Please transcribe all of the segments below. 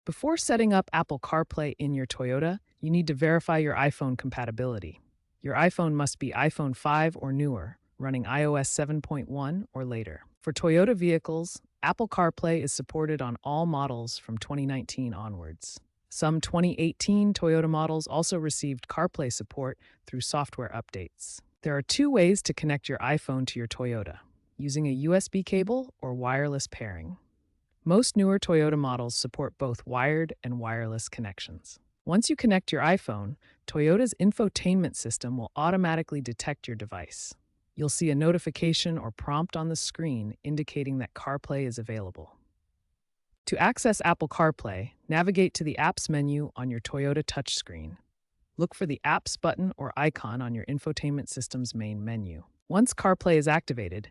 Before setting up Apple CarPlay in your Toyota, you need to verify your iPhone compatibility. Your iPhone must be iPhone 5 or newer, running iOS 7.1 or later. For Toyota vehicles, Apple CarPlay is supported on all models from 2019 onwards. Some 2018 Toyota models also received CarPlay support through software updates. There are two ways to connect your iPhone to your Toyota, using a USB cable or wireless pairing. Most newer Toyota models support both wired and wireless connections. Once you connect your iPhone, Toyota's infotainment system will automatically detect your device. You'll see a notification or prompt on the screen indicating that CarPlay is available. To access Apple CarPlay, navigate to the Apps menu on your Toyota touchscreen. Look for the Apps button or icon on your infotainment system's main menu. Once CarPlay is activated,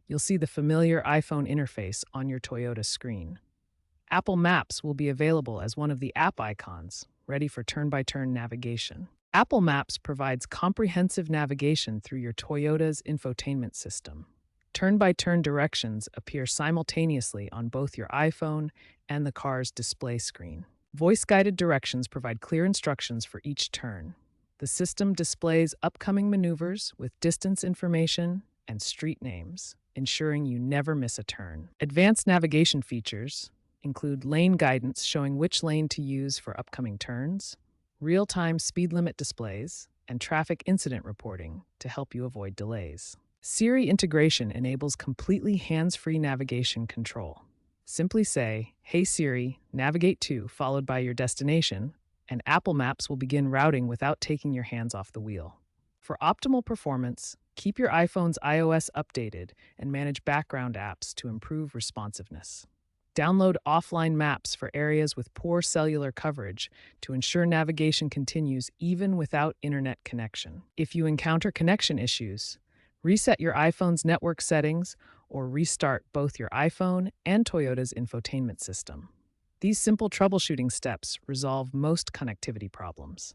you'll see the familiar iPhone interface on your Toyota screen. Apple Maps will be available as one of the app icons, ready for turn-by-turn navigation. Apple Maps provides comprehensive navigation through your Toyota's infotainment system. Turn-by-turn directions appear simultaneously on both your iPhone and the car's display screen. Voice-guided directions provide clear instructions for each turn. The system displays upcoming maneuvers with distance information and street names, ensuring you never miss a turn. Advanced navigation features include lane guidance showing which lane to use for upcoming turns, real-time speed limit displays, and traffic incident reporting to help you avoid delays. Siri integration enables completely hands-free navigation control. Simply say, "Hey Siri, navigate to," followed by your destination, and Apple Maps will begin routing without taking your hands off the wheel. For optimal performance, keep your iPhone's iOS updated and manage background apps to improve responsiveness. Download offline maps for areas with poor cellular coverage to ensure navigation continues even without internet connection. If you encounter connection issues, reset your iPhone's network settings or restart both your iPhone and Toyota's infotainment system. These simple troubleshooting steps resolve most connectivity problems.